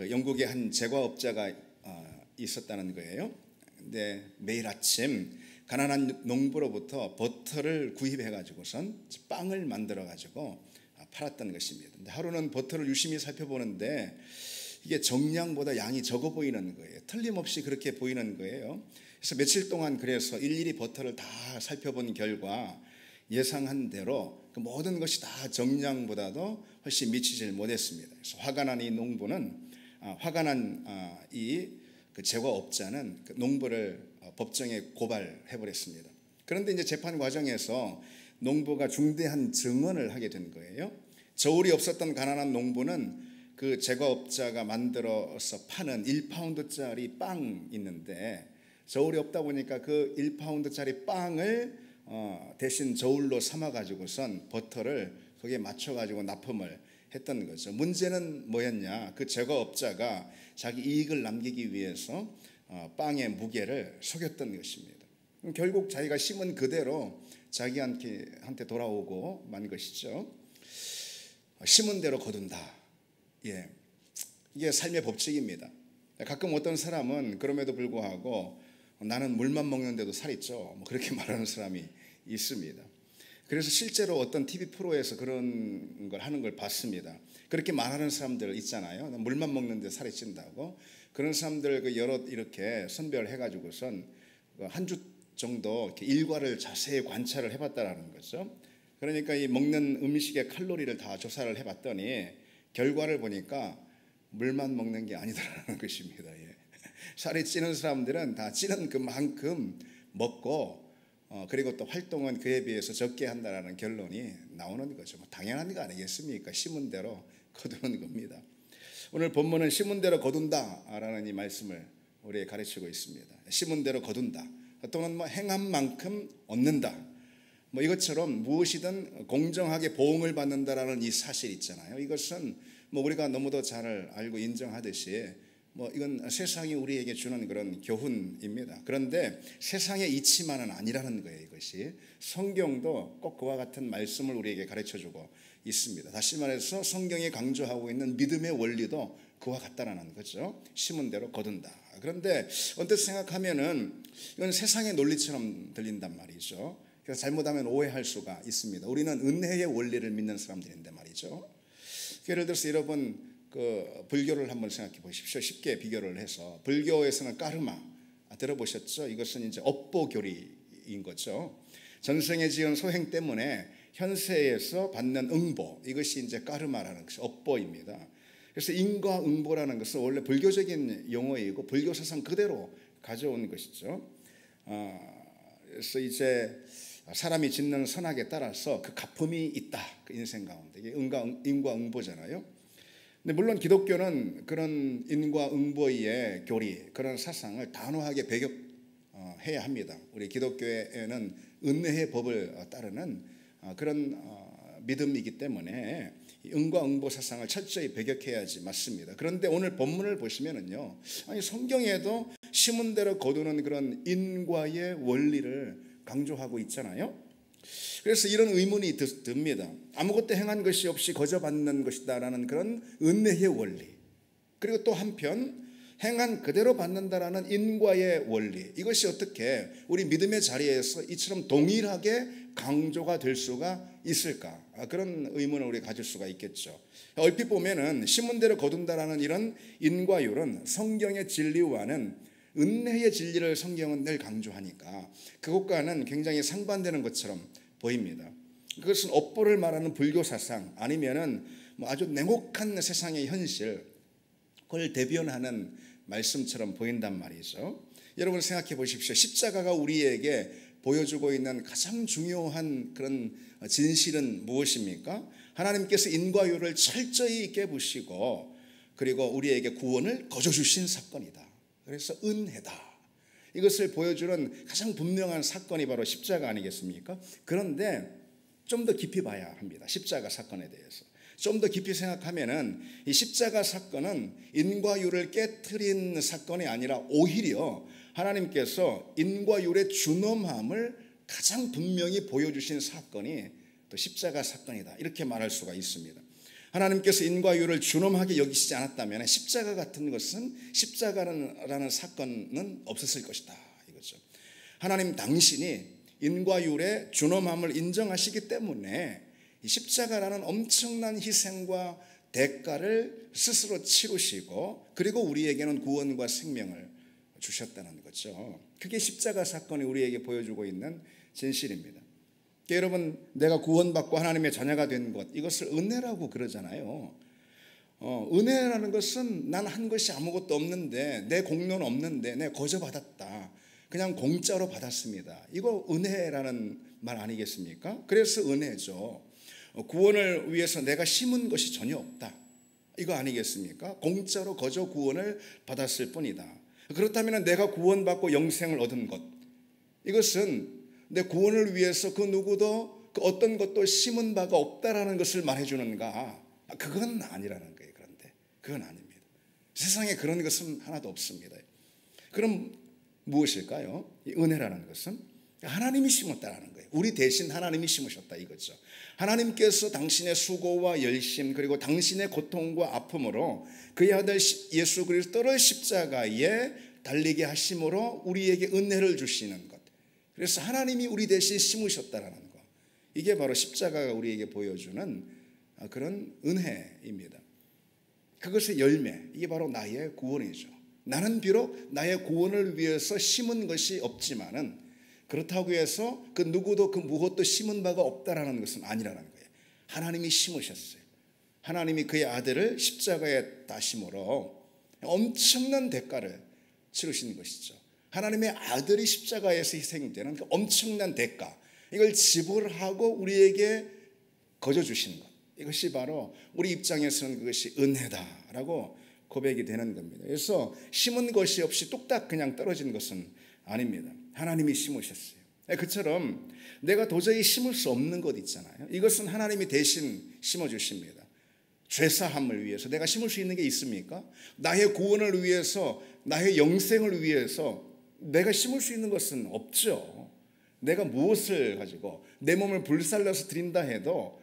그 영국의 한 제과업자가 있었다는 거예요. 근데 매일 아침 가난한 농부로부터 버터를 구입해 가지고선 빵을 만들어 가지고 팔았던 것입니다. 근데 하루는 버터를 유심히 살펴보는데 이게 정량보다 양이 적어 보이는 거예요. 틀림없이 그렇게 보이는 거예요. 그래서 며칠 동안 그래서 일일이 버터를 다 살펴본 결과 예상한 대로 그 모든 것이 다 정량보다도 훨씬 미치질 못했습니다. 그래서 화가 난 이 농부는 화가 난 이 그 제과업자는 그 농부를 법정에 고발해 버렸습니다. 그런데 이제 재판 과정에서 농부가 중대한 증언을 하게 된 거예요. 저울이 없었던 가난한 농부는 그 제과업자가 만들어서 파는 1파운드짜리 빵 있는데 저울이 없다 보니까 그 1파운드짜리 빵을 대신 저울로 삼아 가지고선 버터를 거기에 맞춰 가지고 납품을 했던 거죠. 문제는 뭐였냐? 그 제과업자가 자기 이익을 남기기 위해서 빵의 무게를 속였던 것입니다. 결국 자기가 심은 그대로 자기한테 돌아오고 만 것이죠. 심은 대로 거둔다. 예, 이게 삶의 법칙입니다. 가끔 어떤 사람은 그럼에도 불구하고 나는 물만 먹는데도 살이 쪄, 뭐 그렇게 말하는 사람이 있습니다. 그래서 실제로 어떤 TV 프로에서 그런 걸 하는 걸 봤습니다. 그렇게 말하는 사람들 있잖아요. 물만 먹는데 살이 찐다고. 그런 사람들 여러 이렇게 선별해 가지고선 한 주 정도 이렇게 일과를 자세히 관찰을 해봤다라는 거죠. 그러니까 이 먹는 음식의 칼로리를 다 조사를 해봤더니 결과를 보니까 물만 먹는 게 아니더라는 것입니다. 예. 살이 찌는 사람들은 다 찌는 그만큼 먹고 그리고 또 활동은 그에 비해서 적게 한다라는 결론이 나오는 거죠. 뭐 당연한 거 아니겠습니까? 심은 대로 거두는 겁니다. 오늘 본문은 심은 대로 거둔다라는 이 말씀을 우리에게 가르치고 있습니다. 심은 대로 거둔다. 또는 뭐 행한 만큼 얻는다. 뭐 이것처럼 무엇이든 공정하게 보응을 받는다라는 이 사실 있잖아요. 이것은 뭐 우리가 너무도 잘 알고 인정하듯이 뭐 이건 세상이 우리에게 주는 그런 교훈입니다. 그런데 세상의 이치만은 아니라는 거예요. 이것이 성경도 꼭 그와 같은 말씀을 우리에게 가르쳐주고 있습니다. 다시 말해서 성경이 강조하고 있는 믿음의 원리도 그와 같다라는 거죠. 심은 대로 거둔다. 그런데 언뜻 생각하면은 이건 세상의 논리처럼 들린단 말이죠. 그래서 잘못하면 오해할 수가 있습니다. 우리는 은혜의 원리를 믿는 사람들인데 말이죠. 예를 들어서 여러분 그 불교를 한번 생각해 보십시오. 쉽게 비교를 해서 불교에서는 까르마 들어보셨죠? 이것은 이제 업보교리인 거죠. 전생에 지은 소행 때문에 현세에서 받는 응보, 이것이 이제 까르마라는 것이 업보입니다. 그래서 인과응보라는 것은 원래 불교적인 용어이고 불교 사상 그대로 가져온 것이죠. 그래서 이제 사람이 짓는 선악에 따라서 그 갚음이 있다. 그 인생 가운데 이게 인과응보잖아요. 근데 물론 기독교는 그런 인과응보의 교리, 그런 사상을 단호하게 배격해야 합니다. 우리 기독교에는 은혜의 법을 따르는 그런 믿음이기 때문에 인과응보 사상을 철저히 배격해야지 맞습니다. 그런데 오늘 본문을 보시면은요, 아니 성경에도 심은 대로 거두는 그런 인과의 원리를 강조하고 있잖아요. 그래서 이런 의문이 듭니다. 아무것도 행한 것이 없이 거저 받는 것이다라는 그런 은혜의 원리, 그리고 또 한편 행한 그대로 받는다라는 인과의 원리, 이것이 어떻게 우리 믿음의 자리에서 이처럼 동일하게 강조가 될 수가 있을까? 그런 의문을 우리가 가질 수가 있겠죠. 얼핏 보면은 심은 대로 거둔다라는 이런 인과율은 성경의 진리와는 은혜의 진리를 성경은 늘 강조하니까 그것과는 굉장히 상반되는 것처럼 보입니다. 그것은 업보를 말하는 불교 사상 아니면은 뭐 아주 냉혹한 세상의 현실, 그걸 대변하는 말씀처럼 보인단 말이죠. 여러분 생각해 보십시오. 십자가가 우리에게 보여주고 있는 가장 중요한 그런 진실은 무엇입니까? 하나님께서 인과율을 철저히 깨부시고 그리고 우리에게 구원을 거저 주신 사건이다. 그래서 은혜다. 이것을 보여주는 가장 분명한 사건이 바로 십자가 아니겠습니까? 그런데 좀 더 깊이 봐야 합니다. 십자가 사건에 대해서. 좀 더 깊이 생각하면은 이 십자가 사건은 인과율을 깨트린 사건이 아니라 오히려 하나님께서 인과율의 준엄함을 가장 분명히 보여주신 사건이 또 십자가 사건이다. 이렇게 말할 수가 있습니다. 하나님께서 인과 율을 준엄하게 여기시지 않았다면 십자가 같은 것은 십자가라는 사건은 없었을 것이다 이거죠. 하나님 당신이 인과 율의 준엄함을 인정하시기 때문에 이 십자가라는 엄청난 희생과 대가를 스스로 치르시고 그리고 우리에게는 구원과 생명을 주셨다는 거죠. 그게 십자가 사건이 우리에게 보여주고 있는 진실입니다. 여러분, 내가 구원받고 하나님의 자녀가 된 것, 이것을 은혜라고 그러잖아요. 은혜라는 것은 난 한 것이 아무것도 없는데, 내 공로는 없는데 내 거저 받았다, 그냥 공짜로 받았습니다. 이거 은혜라는 말 아니겠습니까? 그래서 은혜죠. 구원을 위해서 내가 심은 것이 전혀 없다, 이거 아니겠습니까? 공짜로 거저 구원을 받았을 뿐이다. 그렇다면 내가 구원받고 영생을 얻은 것, 이것은 내 구원을 위해서 그 누구도 그 어떤 것도 심은 바가 없다라는 것을 말해주는가? 그건 아니라는 거예요. 그런데 그건 아닙니다. 세상에 그런 것은 하나도 없습니다. 그럼 무엇일까요? 이 은혜라는 것은 하나님이 심었다라는 거예요. 우리 대신 하나님이 심으셨다 이거죠. 하나님께서 당신의 수고와 열심 그리고 당신의 고통과 아픔으로 그의 아들 예수 그리스도를 십자가에 달리게 하심으로 우리에게 은혜를 주시는 것. 그래서 하나님이 우리 대신 심으셨다라는 거, 이게 바로 십자가가 우리에게 보여주는 그런 은혜입니다. 그것의 열매, 이게 바로 나의 구원이죠. 나는 비록 나의 구원을 위해서 심은 것이 없지만은 그렇다고 해서 그 누구도 그 무엇도 심은 바가 없다라는 것은 아니라는 거예요. 하나님이 심으셨어요. 하나님이 그의 아들을 십자가에 다심으로 엄청난 대가를 치르신 것이죠. 하나님의 아들이 십자가에서 희생되는 그 엄청난 대가, 이걸 지불하고 우리에게 거저 주신 것, 이것이 바로 우리 입장에서는 그것이 은혜다라고 고백이 되는 겁니다. 그래서 심은 것이 없이 뚝딱 그냥 떨어진 것은 아닙니다. 하나님이 심으셨어요. 그처럼 내가 도저히 심을 수 없는 것 있잖아요. 이것은 하나님이 대신 심어주십니다. 죄사함을 위해서 내가 심을 수 있는 게 있습니까? 나의 구원을 위해서, 나의 영생을 위해서 내가 심을 수 있는 것은 없죠. 내가 무엇을 가지고 내 몸을 불살라서 드린다 해도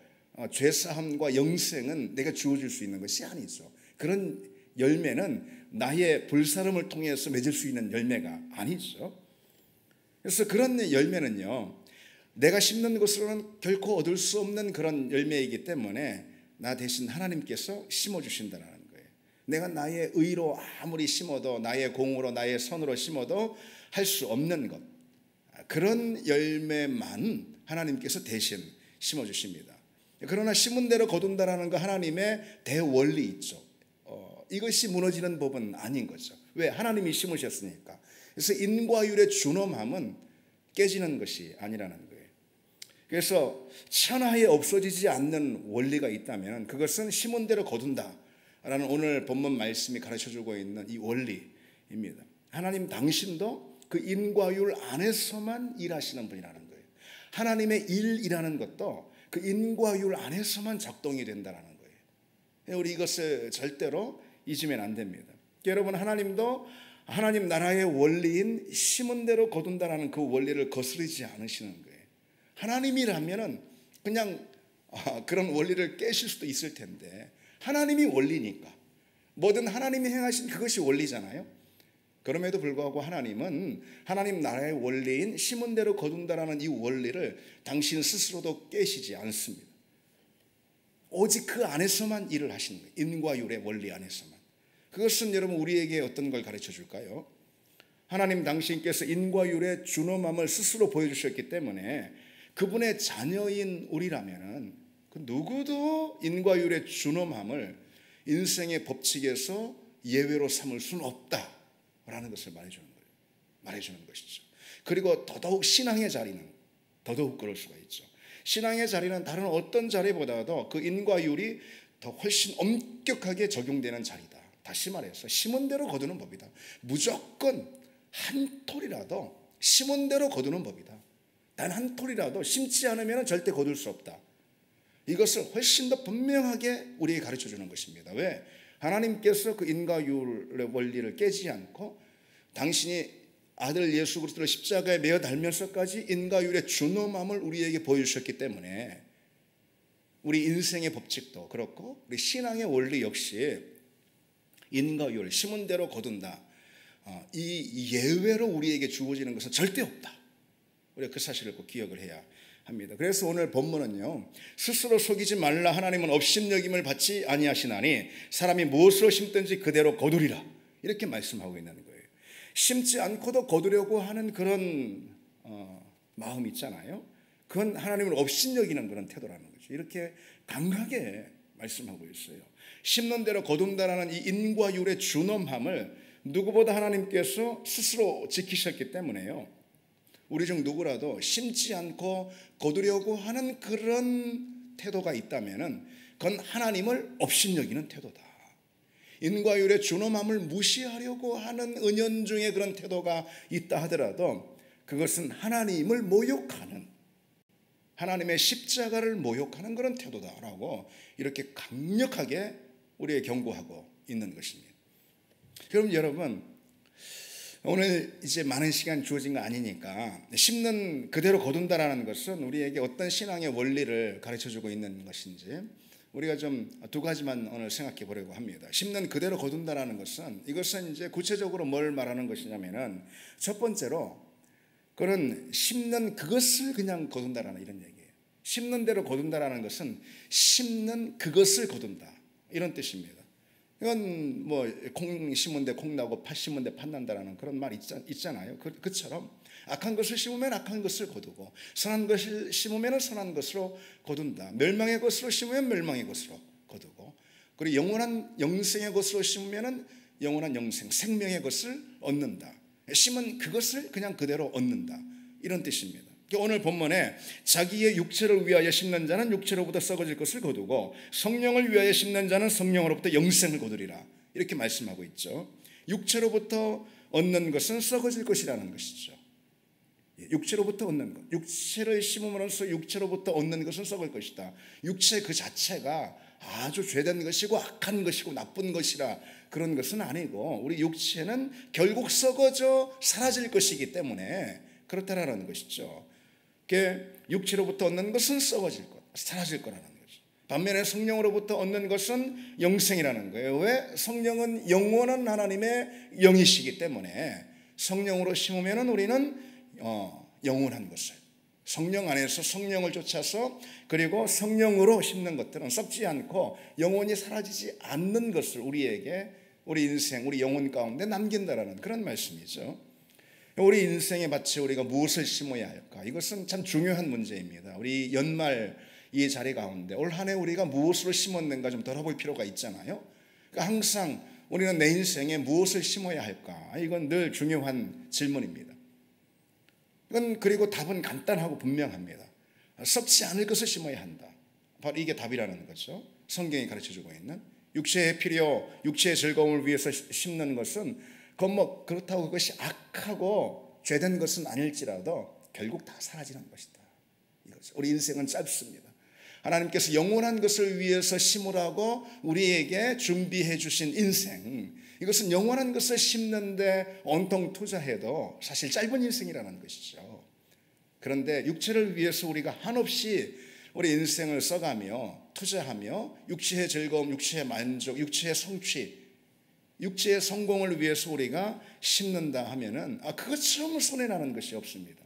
죄사함과 영생은 내가 주어줄 수 있는 것이 아니죠. 그런 열매는 나의 불사름을 통해서 맺을 수 있는 열매가 아니죠. 그래서 그런 열매는요, 내가 심는 것으로는 결코 얻을 수 없는 그런 열매이기 때문에 나 대신 하나님께서 심어주신다는 거예요. 내가 나의 의로 아무리 심어도, 나의 공으로, 나의 손으로 심어도 할 수 없는 것, 그런 열매만 하나님께서 대신 심어주십니다. 그러나 심은 대로 거둔다라는 거, 하나님의 대원리 있죠. 이것이 무너지는 법은 아닌 거죠. 왜? 하나님이 심으셨으니까. 그래서 인과율의 준엄함은 깨지는 것이 아니라는 거예요. 그래서 천하에 없어지지 않는 원리가 있다면 그것은 심은 대로 거둔다라는 오늘 본문 말씀이 가르쳐주고 있는 이 원리입니다. 하나님 당신도 그 인과율 안에서만 일하시는 분이라는 거예요. 하나님의 일이라는 것도 그 인과율 안에서만 작동이 된다는 거예요. 우리 이것을 절대로 잊으면 안 됩니다. 여러분, 하나님도 하나님 나라의 원리인 심은 대로 거둔다라는 그 원리를 거스르지 않으시는 거예요. 하나님이라면은 그냥 그런 원리를 깨실 수도 있을 텐데, 하나님이 원리니까 뭐든 하나님이 행하신 그것이 원리잖아요. 그럼에도 불구하고 하나님은 하나님 나라의 원리인 심은 대로 거둔다라는 이 원리를 당신 스스로도 깨시지 않습니다. 오직 그 안에서만 일을 하시는 거예요. 인과율의 원리 안에서만. 그것은 여러분 우리에게 어떤 걸 가르쳐 줄까요? 하나님 당신께서 인과율의 준엄함을 스스로 보여주셨기 때문에 그분의 자녀인 우리라면은 그 누구도 인과율의 준엄함을 인생의 법칙에서 예외로 삼을 수는 없다라는 것을 말해주는 거예요. 말해주는 것이죠. 그리고 더더욱 신앙의 자리는 더더욱 그럴 수가 있죠. 신앙의 자리는 다른 어떤 자리보다도 그 인과율이 더 훨씬 엄격하게 적용되는 자리다. 다시 말해서 심은 대로 거두는 법이다. 무조건 한 톨이라도 심은 대로 거두는 법이다. 단 한 톨이라도 심지 않으면 절대 거둘 수 없다. 이것을 훨씬 더 분명하게 우리에게 가르쳐주는 것입니다. 왜? 하나님께서 그 인과율의 원리를 깨지 않고 당신이 아들 예수 그리스도를 십자가에 매어 달면서까지 인과율의 준엄함을 우리에게 보여주셨기 때문에 우리 인생의 법칙도 그렇고 우리 신앙의 원리 역시 인과 율, 심은 대로 거둔다. 이 예외로 우리에게 주어지는 것은 절대 없다. 우리가 그 사실을 꼭 기억을 해야 합니다. 그래서 오늘 본문은요, 스스로 속이지 말라. 하나님은 업신여김을 받지 아니하시나니 사람이 무엇으로 심든지 그대로 거두리라. 이렇게 말씀하고 있는 거예요. 심지 않고도 거두려고 하는 그런 마음 있잖아요. 그건 하나님을 업신여기는 그런 태도라는 거죠. 이렇게 강하게 말씀하고 있어요. 심는 대로 거둔다라는 이 인과 율의 준엄함을 누구보다 하나님께서 스스로 지키셨기 때문에요. 우리 중 누구라도 심지 않고 거두려고 하는 그런 태도가 있다면은 그건 하나님을 업신여기는 태도다. 인과 율의 준엄함을 무시하려고 하는 은연중에 그런 태도가 있다 하더라도 그것은 하나님을 모욕하는, 하나님의 십자가를 모욕하는 그런 태도다라고 이렇게 강력하게 우리에게 경고하고 있는 것입니다. 그럼 여러분, 오늘 이제 많은 시간 주어진 거 아니니까 심는 그대로 거둔다라는 것은 우리에게 어떤 신앙의 원리를 가르쳐주고 있는 것인지 우리가 좀 두 가지만 오늘 생각해 보려고 합니다. 심는 그대로 거둔다라는 것은, 이것은 이제 구체적으로 뭘 말하는 것이냐면은 첫 번째로 그런 심는 그것을 그냥 거둔다라는 이런 얘기예요. 심는 대로 거둔다라는 것은 심는 그것을 거둔다 이런 뜻입니다. 이건 뭐 콩 심은 데 콩 나고 팥 심은 데 팥 난다라는 그런 말 있잖아요. 그처럼 악한 것을 심으면 악한 것을 거두고 선한 것을 심으면 선한 것으로 거둔다. 멸망의 것으로 심으면 멸망의 것으로 거두고, 그리고 영원한 영생의 것으로 심으면 영원한 영생, 생명의 것을 얻는다. 심은 그것을 그냥 그대로 얻는다 이런 뜻입니다. 오늘 본문에 자기의 육체를 위하여 심는 자는 육체로부터 썩어질 것을 거두고 성령을 위하여 심는 자는 성령으로부터 영생을 거두리라 이렇게 말씀하고 있죠. 육체로부터 얻는 것은 썩어질 것이라는 것이죠. 육체로부터 얻는 것, 육체를 심음으로써 육체로부터 얻는 것은 썩을 것이다. 육체 그 자체가 아주 죄된 것이고 악한 것이고 나쁜 것이라 그런 것은 아니고, 우리 육체는 결국 썩어져 사라질 것이기 때문에 그렇다라는 것이죠. 육체로부터 얻는 것은 썩어질 것, 사라질 거라는 거죠. 반면에 성령으로부터 얻는 것은 영생이라는 거예요. 왜? 성령은 영원한 하나님의 영이시기 때문에 성령으로 심으면 우리는 영원한 것을, 성령 안에서 성령을 쫓아서 그리고 성령으로 심는 것들은 썩지 않고 영원히 사라지지 않는 것을 우리에게, 우리 인생, 우리 영혼 가운데 남긴다라는 그런 말씀이죠. 우리 인생의 밭에 우리가 무엇을 심어야 할까? 이것은 참 중요한 문제입니다. 우리 연말 이 자리 가운데 올 한 해 우리가 무엇으로 심었는가 좀 돌아볼 필요가 있잖아요. 그러니까 항상 우리는 내 인생에 무엇을 심어야 할까? 이건 늘 중요한 질문입니다. 이건 그리고 답은 간단하고 분명합니다. 썩지 않을 것을 심어야 한다. 바로 이게 답이라는 거죠. 성경이 가르쳐주고 있는 육체의 필요, 육체의 즐거움을 위해서 심는 것은 그건 뭐 그렇다고 그것이 악하고 죄된 것은 아닐지라도 결국 다 사라지는 것이다. 이거죠. 우리 인생은 짧습니다. 하나님께서 영원한 것을 위해서 심으라고 우리에게 준비해 주신 인생, 이것은 영원한 것을 심는데 온통 투자해도 사실 짧은 인생이라는 것이죠. 그런데 육체를 위해서 우리가 한없이 우리 인생을 써가며 투자하며 육체의 즐거움, 육체의 만족, 육체의 성취, 육체의 성공을 위해서 우리가 심는다 하면은 그것처럼 손해나는 것이 없습니다.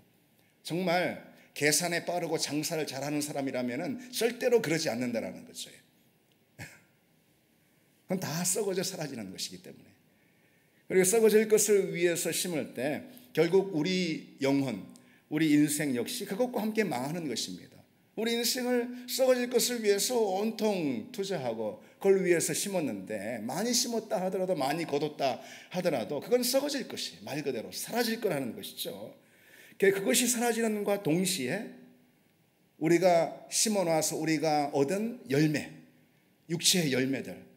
정말 계산에 빠르고 장사를 잘하는 사람이라면은 절대로 그러지 않는다라는 거죠. 그건 다 썩어져 사라지는 것이기 때문에. 그리고 썩어질 것을 위해서 심을 때 결국 우리 영혼, 우리 인생 역시 그것과 함께 망하는 것입니다. 우리 인생을 썩어질 것을 위해서 온통 투자하고 그걸 위해서 심었는데 많이 심었다 하더라도 많이 거뒀다 하더라도 그건 썩어질 것이, 말 그대로 사라질 거라는 것이죠. 그것이 사라지는 것과 동시에 우리가 심어놔서 우리가 얻은 열매, 육체의 열매들,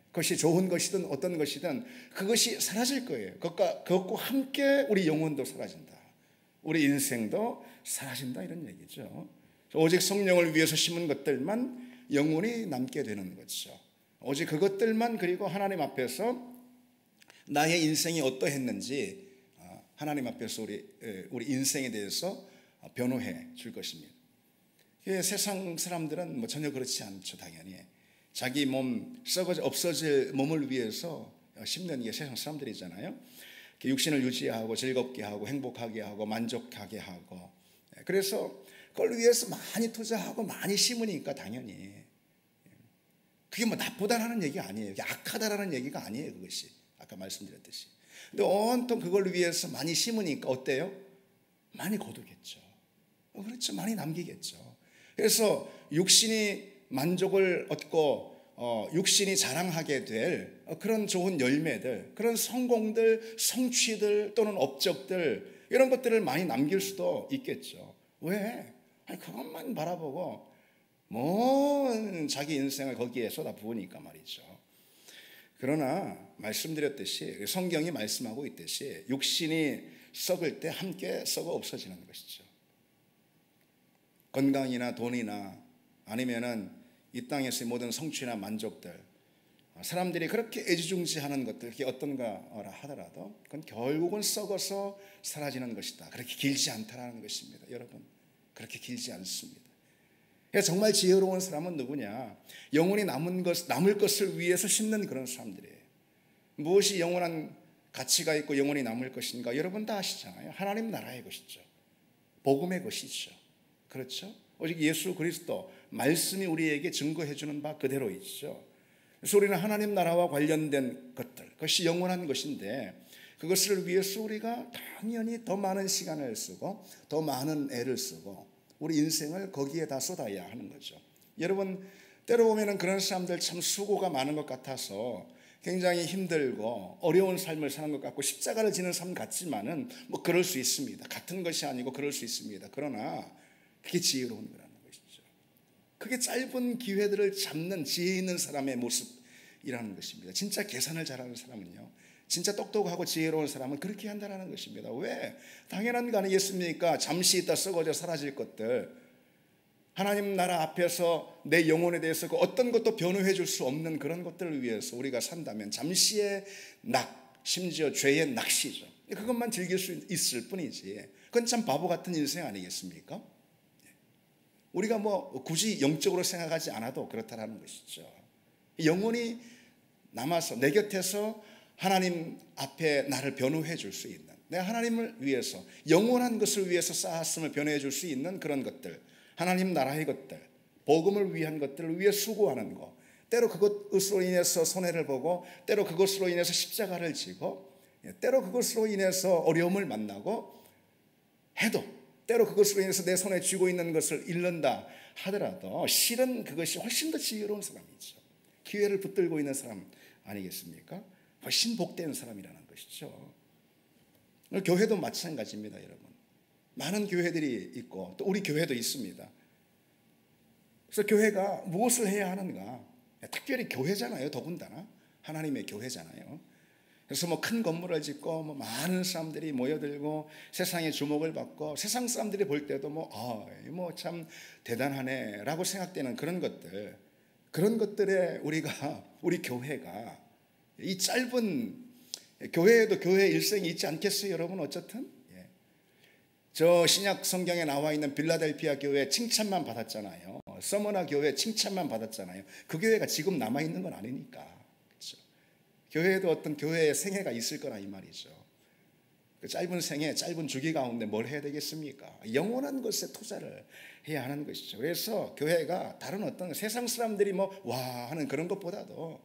그것이 좋은 것이든 어떤 것이든 그것이 사라질 거예요. 그것과 함께 우리 영혼도 사라진다. 우리 인생도 사라진다 이런 얘기죠. 오직 성령을 위해서 심은 것들만 영원히 남게 되는 거죠. 오직 그것들만, 그리고 하나님 앞에서 나의 인생이 어떠했는지 하나님 앞에서 우리 인생에 대해서 변호해 줄 것입니다. 세상 사람들은 뭐 전혀 그렇지 않죠. 당연히 자기 몸 썩어져 없어질 몸을 위해서 심는 게 세상 사람들이잖아요. 육신을 유지하고 즐겁게 하고 행복하게 하고 만족하게 하고, 그래서 그걸 위해서 많이 투자하고 많이 심으니까 당연히 그게 뭐 나쁘다라는 얘기가 아니에요. 악하다라는 얘기가 아니에요. 그것이 아까 말씀드렸듯이. 근데 온통 그걸 위해서 많이 심으니까 어때요? 많이 거두겠죠. 그렇죠. 많이 남기겠죠. 그래서 육신이 만족을 얻고 육신이 자랑하게 될 그런 좋은 열매들, 그런 성공들, 성취들 또는 업적들, 이런 것들을 많이 남길 수도 있겠죠. 왜? 아니, 그것만 바라보고 자기 인생을 거기에 쏟아부으니까 말이죠. 그러나 말씀드렸듯이 성경이 말씀하고 있듯이 육신이 썩을 때 함께 썩어 없어지는 것이죠. 건강이나 돈이나 아니면은 이 땅에서의 모든 성취나 만족들, 사람들이 그렇게 애지중지하는 것들, 그게 어떤가 하더라도 그건 결국은 썩어서 사라지는 것이다. 그렇게 길지 않다라는 것입니다. 여러분, 그렇게 길지 않습니다. 정말 지혜로운 사람은 누구냐? 영원히 남을 것을 위해서 심는 그런 사람들이에요. 무엇이 영원한 가치가 있고 영원히 남을 것인가? 여러분 다 아시잖아요. 하나님 나라의 것이죠. 복음의 것이죠. 그렇죠? 오직 예수 그리스도 말씀이 우리에게 증거해 주는 바 그대로 있죠. 그래서 우리는 하나님 나라와 관련된 것들, 그것이 영원한 것인데 그것을 위해서 우리가 당연히 더 많은 시간을 쓰고 더 많은 애를 쓰고 우리 인생을 거기에 다 쏟아야 하는 거죠. 여러분, 때로 보면은 그런 사람들 참 수고가 많은 것 같아서 굉장히 힘들고 어려운 삶을 사는 것 같고 십자가를 지는 삶 같지만은 뭐 그럴 수 있습니다. 같은 것이 아니고 그럴 수 있습니다. 그러나 그게 지혜로운 거라는 것이죠. 그게 짧은 기회들을 잡는 지혜 있는 사람의 모습이라는 것입니다. 진짜 계산을 잘하는 사람은요, 진짜 똑똑하고 지혜로운 사람은 그렇게 한다는 것입니다. 왜? 당연한 거 아니겠습니까? 잠시 있다 썩어져 사라질 것들, 하나님 나라 앞에서 내 영혼에 대해서 그 어떤 것도 변호해 줄 수 없는 그런 것들을 위해서 우리가 산다면 잠시의 심지어 죄의 낚시죠. 그것만 즐길 수 있을 뿐이지 그건 참 바보 같은 인생 아니겠습니까? 우리가 뭐 굳이 영적으로 생각하지 않아도 그렇다라는 것이죠. 영혼이 남아서 내 곁에서 하나님 앞에 나를 변호해 줄 수 있는, 내가 하나님을 위해서 영원한 것을 위해서 쌓았음을 변호해 줄 수 있는 그런 것들, 하나님 나라의 것들, 복음을 위한 것들을 위해 수고하는 것, 때로 그것으로 인해서 손해를 보고 때로 그것으로 인해서 십자가를 지고 때로 그것으로 인해서 어려움을 만나고 해도 때로 그것으로 인해서 내 손에 쥐고 있는 것을 잃는다 하더라도 실은 그것이 훨씬 더 지혜로운 사람이죠. 기회를 붙들고 있는 사람 아니겠습니까? 훨씬 복된 사람이라는 것이죠. 교회도 마찬가지입니다. 여러분, 많은 교회들이 있고 또 우리 교회도 있습니다. 그래서 교회가 무엇을 해야 하는가? 특별히 교회잖아요. 더군다나 하나님의 교회잖아요. 그래서 뭐 큰 건물을 짓고 뭐 많은 사람들이 모여들고 세상의 주목을 받고 세상 사람들이 볼 때도 뭐 참 대단하네라고 생각되는 그런 것들에 우리 교회가 이 짧은 교회에도 교회 일생이 있지 않겠어요, 여러분? 어쨌든 저 신약 성경에 나와 있는 빌라델피아 교회 칭찬만 받았잖아요. 서머나 교회 칭찬만 받았잖아요. 그 교회가 지금 남아 있는 건 아니니까. 그렇죠? 교회에도 어떤 교회의 생애가 있을 거라 이 말이죠. 그 짧은 생애, 짧은 주기 가운데 뭘 해야 되겠습니까? 영원한 것에 투자를 해야 하는 것이죠. 그래서 교회가 다른 어떤 세상 사람들이 와 하는 그런 것보다도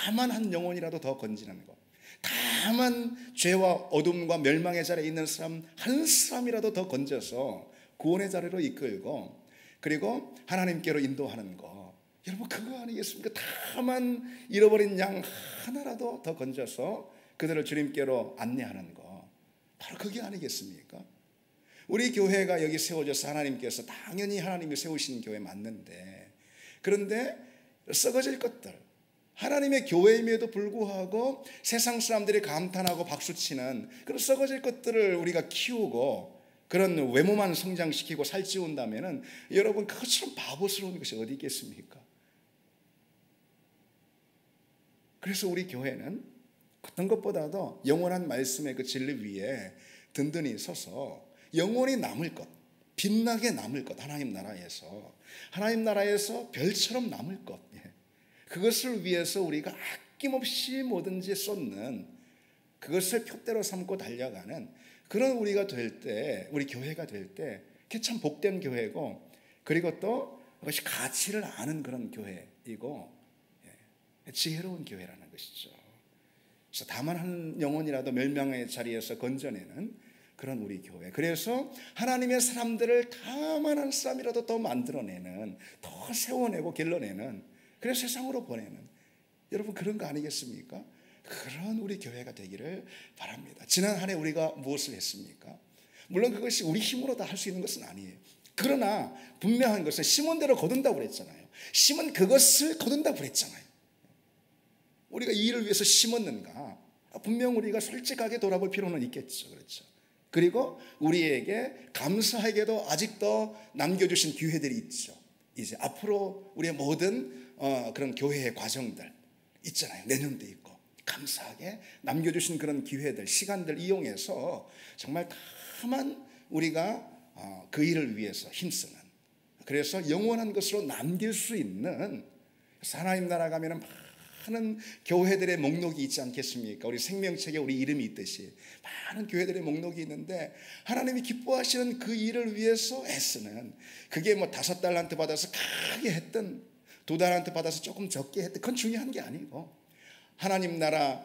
다만 한 영혼이라도 더 건지는 것, 다만 죄와 어둠과 멸망의 자리에 있는 사람 한 사람이라도 더 건져서 구원의 자리로 이끌고 그리고 하나님께로 인도하는 것, 여러분 그거 아니겠습니까? 다만 잃어버린 양 하나라도 더 건져서 그들을 주님께로 안내하는 것, 바로 그게 아니겠습니까? 우리 교회가 여기 세워져서 하나님께서 당연히 하나님이 세우신 교회 맞는데, 그런데 썩어질 것들, 하나님의 교회임에도 불구하고 세상 사람들이 감탄하고 박수치는 그런 썩어질 것들을 우리가 키우고 그런 외모만 성장시키고 살찌운다면 여러분 그것처럼 바보스러운 것이 어디 있겠습니까? 그래서 우리 교회는 어떤 것보다도 영원한 말씀의 그 진리 위에 든든히 서서 영원히 남을 것, 빛나게 남을 것, 하나님 나라에서 별처럼 남을 것, 그것을 위해서 우리가 아낌없이 뭐든지 쏟는, 그것을 표대로 삼고 달려가는 그런 우리가 될 때, 우리 교회가 될 때 그게 참 복된 교회고, 그리고 또 그것이 가치를 아는 그런 교회이고 지혜로운 교회라는 것이죠. 그래서 다만 한 영혼이라도 멸망의 자리에서 건져내는 그런 우리 교회. 그래서 하나님의 사람들을 다만 한 사람이라도 더 만들어내는, 더 세워내고 길러내는, 그래서 세상으로 보내는, 여러분 그런 거 아니겠습니까? 그런 우리 교회가 되기를 바랍니다. 지난 한 해 우리가 무엇을 했습니까? 물론 그것이 우리 힘으로 다 할 수 있는 것은 아니에요. 그러나 분명한 것은 심은 대로 거둔다고 그랬잖아요. 심은 그것을 거둔다고 그랬잖아요. 우리가 이 일을 위해서 심었는가? 분명 우리가 솔직하게 돌아볼 필요는 있겠죠. 그렇죠. 그리고 우리에게 감사하게도 아직도 남겨주신 기회들이 있죠. 이제 앞으로 우리의 모든 그런 교회의 과정들 있잖아요. 내년도 있고 감사하게 남겨주신 그런 기회들, 시간들 이용해서 정말 다만 우리가 그 일을 위해서 힘쓰는, 그래서 영원한 것으로 남길 수 있는, 하나님 나라 가면은 많은 교회들의 목록이 있지 않겠습니까? 우리 생명책에 우리 이름이 있듯이 많은 교회들의 목록이 있는데, 하나님이 기뻐하시는 그 일을 위해서 애쓰는, 그게 뭐 5달란트 받아서 크게 했든 2달란트 받아서 조금 적게 했든 그건 중요한 게 아니고, 하나님 나라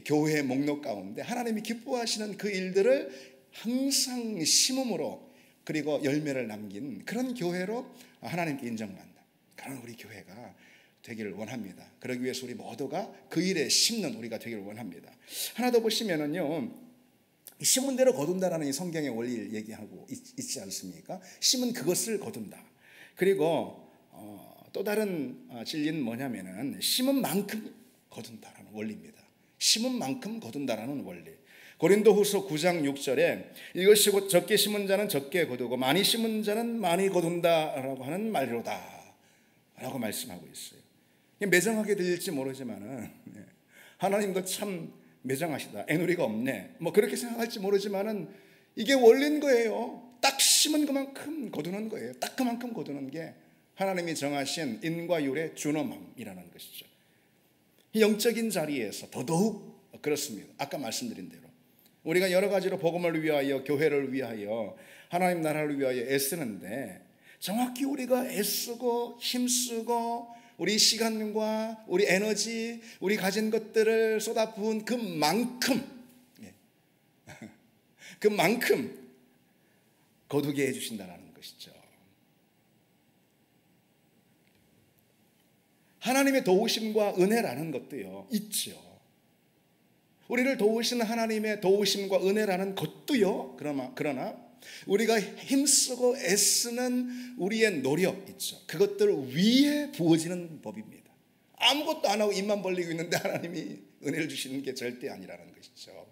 교회의 목록 가운데 하나님이 기뻐하시는 그 일들을 항상 심음으로, 그리고 열매를 남긴 그런 교회로 하나님께 인정받는 그런 우리 교회가 되기를 원합니다. 그러기 위해서 우리 모두가 그 일에 심는 우리가 되기를 원합니다. 하나 더 보시면은요, 심은 대로 거둔다라는 이 성경의 원리를 얘기하고 있지 않습니까? 심은 그것을 거둔다. 그리고 또 다른 진리는 뭐냐면은 심은 만큼 거둔다라는 원리입니다. 심은 만큼 거둔다라는 원리. 고린도후서 9장 6절에 이것이 곧 적게 심은 자는 적게 거두고 많이 심은 자는 많이 거둔다라고 하는 말로다 라고 말씀하고 있어요. 매정하게 들릴지 모르지만은 하나님도 참 매정하시다, 애누리가 없네, 뭐 그렇게 생각할지 모르지만은 이게 원리인 거예요. 딱 심은 그만큼 거두는 거예요. 딱 그만큼 거두는 게 하나님이 정하신 인과 율의 준엄함이라는 것이죠. 영적인 자리에서 더더욱 그렇습니다. 아까 말씀드린 대로 우리가 여러 가지로 복음을 위하여, 교회를 위하여, 하나님 나라를 위하여 애쓰는데, 정확히 우리가 애쓰고 힘쓰고 우리 시간과 우리 에너지, 우리 가진 것들을 쏟아부은 그만큼 거두게 해주신다는 것이죠. 하나님의 도우심과 은혜라는 것도요 있죠. 우리를 도우시는 하나님의 도우심과 은혜라는 것도요, 그러나 우리가 힘쓰고 애쓰는 우리의 노력 있죠. 그것들 위에 부어지는 법입니다. 아무것도 안 하고 입만 벌리고 있는데 하나님이 은혜를 주시는 게 절대 아니라는 것이죠.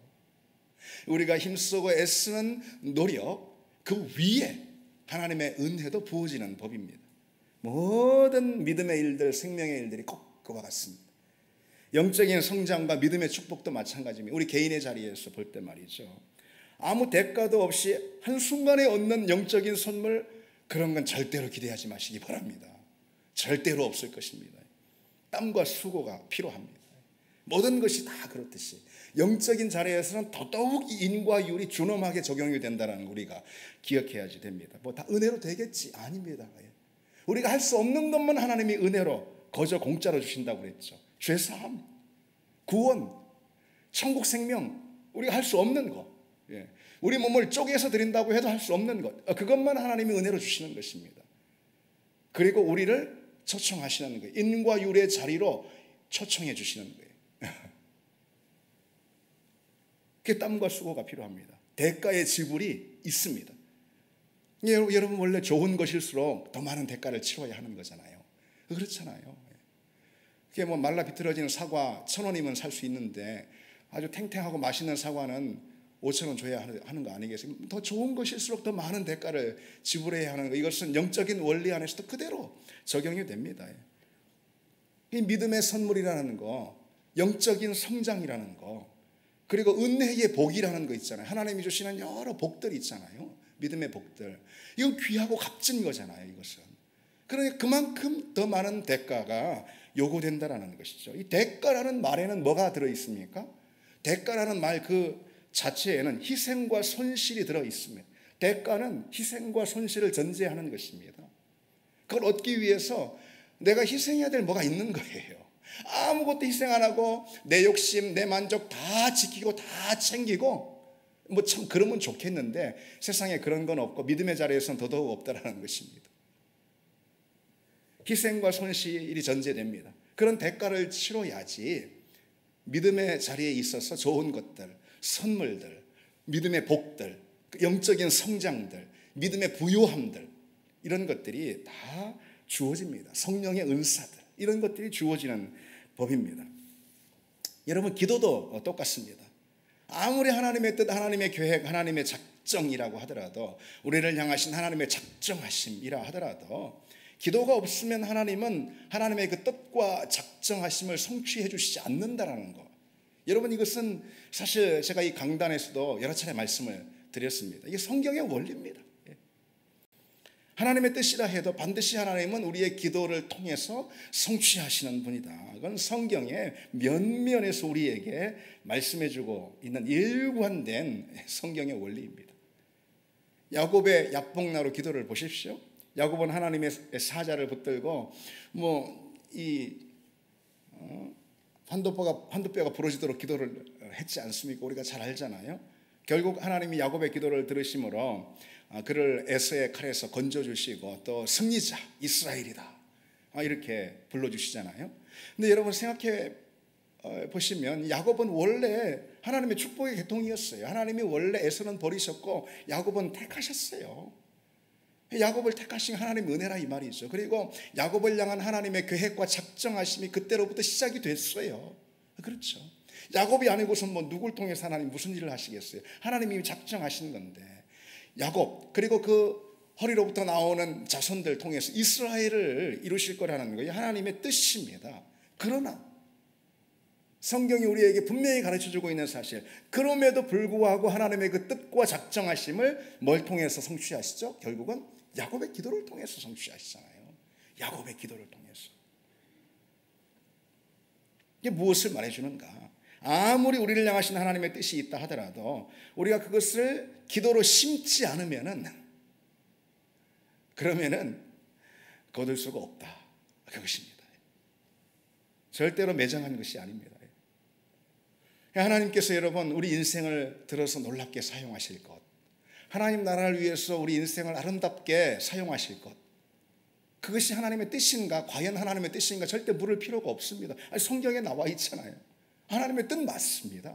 우리가 힘쓰고 애쓰는 노력, 그 위에 하나님의 은혜도 부어지는 법입니다. 모든 믿음의 일들, 생명의 일들이 꼭 그와 같습니다. 영적인 성장과 믿음의 축복도 마찬가지입니다. 우리 개인의 자리에서 볼 때 말이죠, 아무 대가도 없이 한순간에 얻는 영적인 선물, 그런 건 절대로 기대하지 마시기 바랍니다. 절대로 없을 것입니다. 땀과 수고가 필요합니다. 모든 것이 다 그렇듯이 영적인 자리에서는 더더욱 인과 율이 준엄하게 적용이 된다는 걸 우리가 기억해야지 됩니다. 뭐 다 은혜로 되겠지? 아닙니다. 우리가 할 수 없는 것만 하나님이 은혜로 거저 공짜로 주신다고 그랬죠. 죄사함, 구원, 천국 생명, 우리가 할 수 없는 것, 우리 몸을 쪼개서 드린다고 해도 할 수 없는 것, 그것만 하나님이 은혜로 주시는 것입니다. 그리고 우리를 초청하시는 거예요. 인과 율의 자리로 초청해 주시는 거예요. 그게 땀과 수고가 필요합니다. 대가의 지불이 있습니다. 여러분 원래 좋은 것일수록 더 많은 대가를 치러야 하는 거잖아요. 그렇잖아요. 그게 뭐 말라 비틀어지는 사과 1,000원이면 살 수 있는데 아주 탱탱하고 맛있는 사과는 5,000원 줘야 하는 거 아니겠습니까? 더 좋은 것일수록 더 많은 대가를 지불해야 하는 거, 이것은 영적인 원리 안에서도 그대로 적용이 됩니다. 이 믿음의 선물이라는 거, 영적인 성장이라는 거, 그리고 은혜의 복이라는 거 있잖아요. 하나님이 주시는 여러 복들이 있잖아요. 믿음의 복들. 이건 귀하고 값진 거잖아요, 이것은. 그러니 그만큼 더 많은 대가가 요구된다라는 것이죠. 이 대가라는 말에는 뭐가 들어있습니까? 대가라는 말 그 자체에는 희생과 손실이 들어있습니다. 대가는 희생과 손실을 전제하는 것입니다. 그걸 얻기 위해서 내가 희생해야 될 뭐가 있는 거예요. 아무것도 희생 안 하고 내 욕심, 내 만족 다 지키고 다 챙기고 뭐 참 그러면 좋겠는데 세상에 그런 건 없고 믿음의 자리에서는 더더욱 없다라는 것입니다. 희생과 손실이 전제됩니다. 그런 대가를 치러야지 믿음의 자리에 있어서 좋은 것들, 선물들, 믿음의 복들, 영적인 성장들, 믿음의 부요함들 이런 것들이 다 주어집니다. 성령의 은사들 이런 것들이 주어지는 법입니다. 여러분 기도도 똑같습니다. 아무리 하나님의 뜻, 하나님의 계획, 하나님의 작정이라고 하더라도 우리를 향하신 하나님의 작정하심이라 하더라도 기도가 없으면 하나님은 하나님의 그 뜻과 작정하심을 성취해 주시지 않는다라는 거. 여러분 이것은 사실 제가 이 강단에서도 여러 차례 말씀을 드렸습니다. 이게 성경의 원리입니다. 하나님의 뜻이라 해도 반드시 하나님은 우리의 기도를 통해서 성취하시는 분이다. 그건 성경의 면면에서 우리에게 말씀해주고 있는 일관된 성경의 원리입니다. 야곱의 야복나루 기도를 보십시오. 야곱은 하나님의 사자를 붙들고 환도뼈가 부러지도록 기도를 했지 않습니까? 우리가 잘 알잖아요. 결국 하나님이 야곱의 기도를 들으심으로 그를 에서의 칼에서 건져주시고 또 승리자 이스라엘이다 이렇게 불러주시잖아요. 근데 여러분 생각해 보시면 야곱은 원래 하나님의 축복의 계통이었어요. 하나님이 원래 에서는 버리셨고 야곱은 택하셨어요. 야곱을 택하신 하나님의 은혜라 이 말이죠. 그리고 야곱을 향한 하나님의 계획과 작정하심이 그때로부터 시작이 됐어요. 그렇죠. 야곱이 아니고선 뭐 누굴 통해서 하나님 무슨 일을 하시겠어요. 하나님이 작정하신 건데 야곱 그리고 그 허리로부터 나오는 자손들 통해서 이스라엘을 이루실 거라는 거예요. 하나님의 뜻입니다. 그러나 성경이 우리에게 분명히 가르쳐주고 있는 사실, 그럼에도 불구하고 하나님의 그 뜻과 작정하심을 뭘 통해서 성취하시죠? 결국은 야곱의 기도를 통해서 성취하시잖아요. 야곱의 기도를 통해서. 이게 무엇을 말해주는가? 아무리 우리를 향하신 하나님의 뜻이 있다 하더라도 우리가 그것을 기도로 심지 않으면은 그러면은 거둘 수가 없다. 그것입니다. 절대로 매장한 것이 아닙니다. 하나님께서 여러분 우리 인생을 들어서 놀랍게 사용하실 것, 하나님 나라를 위해서 우리 인생을 아름답게 사용하실 것, 그것이 하나님의 뜻인가? 과연 하나님의 뜻인가? 절대 물을 필요가 없습니다. 성경에 나와 있잖아요. 하나님의 뜻 맞습니다.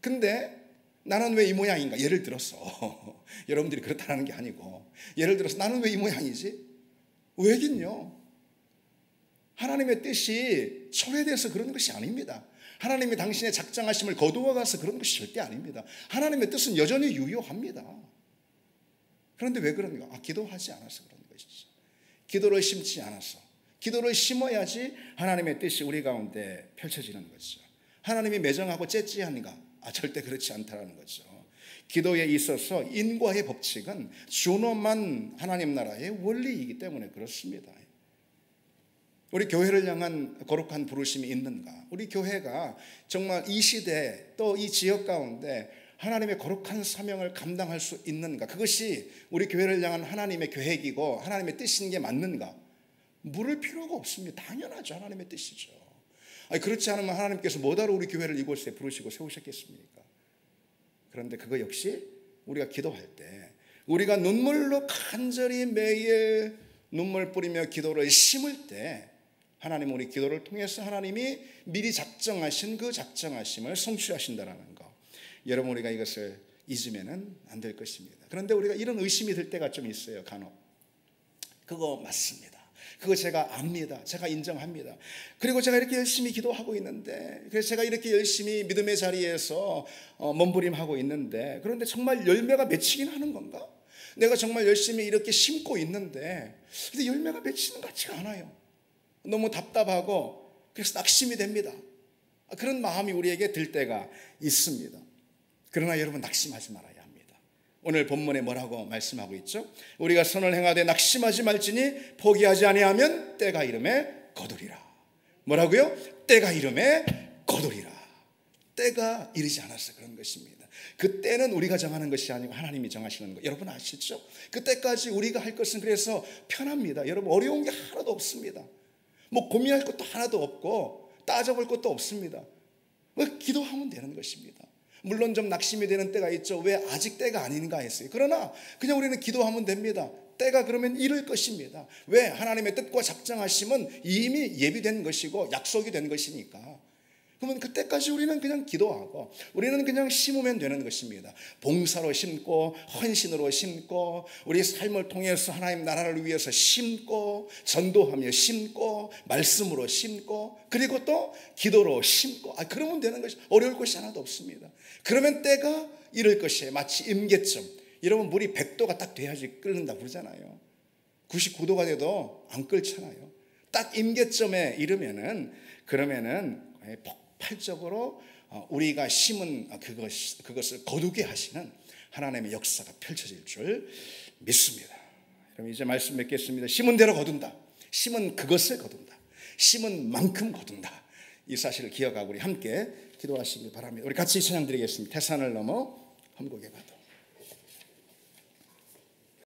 근데 나는 왜 이 모양인가? 예를 들어서 여러분들이 그렇다는 게 아니고, 예를 들어서 나는 왜 이 모양이지? 왜긴요? 하나님의 뜻이 초래돼서 그런 것이 아닙니다. 하나님이 당신의 작정하심을 거두어가서 그런 것이 절대 아닙니다. 하나님의 뜻은 여전히 유효합니다. 그런데 왜 그런가? 기도하지 않아서 그런 것이죠. 기도를 심지 않아서. 기도를 심어야지 하나님의 뜻이 우리 가운데 펼쳐지는 거죠. 하나님이 매정하고 째찌한가? 절대 그렇지 않다는 거죠. 기도에 있어서 인과의 법칙은 준엄한 하나님 나라의 원리이기 때문에 그렇습니다. 우리 교회를 향한 거룩한 부르심이 있는가? 우리 교회가 정말 이 시대 또 이 지역 가운데 하나님의 거룩한 사명을 감당할 수 있는가? 그것이 우리 교회를 향한 하나님의 계획이고 하나님의 뜻인 게 맞는가? 물을 필요가 없습니다. 당연하죠. 하나님의 뜻이죠. 그렇지 않으면 하나님께서 뭐하러 우리 교회를 이곳에 부르시고 세우셨겠습니까? 그런데 그거 역시 우리가 기도할 때 우리가 눈물로 간절히 매일 눈물 뿌리며 기도를 심을 때 하나님 우리 기도를 통해서 하나님이 미리 작정하신 그 작정하심을 성취하신다라는 거, 여러분 우리가 이것을 잊으면 안 될 것입니다. 그런데 우리가 이런 의심이 들 때가 좀 있어요. 간혹 그거 맞습니다. 그거 제가 압니다. 제가 인정합니다. 그리고 제가 이렇게 열심히 기도하고 있는데, 그래서 제가 이렇게 열심히 믿음의 자리에서 몸부림하고 있는데, 그런데 정말 열매가 맺히긴 하는 건가? 내가 정말 열심히 이렇게 심고 있는데 근데 열매가 맺히는 것 같지가 않아요. 너무 답답하고 그래서 낙심이 됩니다. 그런 마음이 우리에게 들 때가 있습니다. 그러나 여러분 낙심하지 말아야 합니다. 오늘 본문에 뭐라고 말씀하고 있죠? 우리가 선을 행하되 낙심하지 말지니 포기하지 아니하면 때가 이름에 거두리라. 뭐라고요? 때가 이름에 거두리라. 때가 이르지 않아서 그런 것입니다. 그 때는 우리가 정하는 것이 아니고 하나님이 정하시는 거 여러분 아시죠? 그때까지 우리가 할 것은 그래서 편합니다. 여러분 어려운 게 하나도 없습니다. 뭐 고민할 것도 하나도 없고 따져볼 것도 없습니다. 기도하면 되는 것입니다. 물론 좀 낙심이 되는 때가 있죠. 왜 아직 때가 아닌가 했어요. 그러나 그냥 우리는 기도하면 됩니다. 때가 그러면 이를 것입니다. 왜? 하나님의 뜻과 작정하심은 이미 예비된 것이고 약속이 된 것이니까. 그러면 그때까지 우리는 그냥 기도하고 우리는 그냥 심으면 되는 것입니다. 봉사로 심고 헌신으로 심고 우리 삶을 통해서 하나님 나라를 위해서 심고 전도하며 심고 말씀으로 심고 그리고 또 기도로 심고 그러면 되는 것이 어려울 것이 하나도 없습니다. 그러면 때가 이를 것이에요. 마치 임계점. 여러분 물이 100도가 딱 돼야지 끓는다 그러잖아요. 99도가 돼도 안 끓잖아요. 딱 임계점에 이르면은 그러면은 폭발적으로 우리가 심은 그것을 거두게 하시는 하나님의 역사가 펼쳐질 줄 믿습니다. 그럼 이제 말씀 맺겠습니다. 심은 대로 거둔다. 심은 그것을 거둔다. 심은 만큼 거둔다. 이 사실을 기억하고 우리 함께 기도하시길 바랍니다. 우리 같이 찬양 드리겠습니다. 태산을 넘어 험곡에 가도.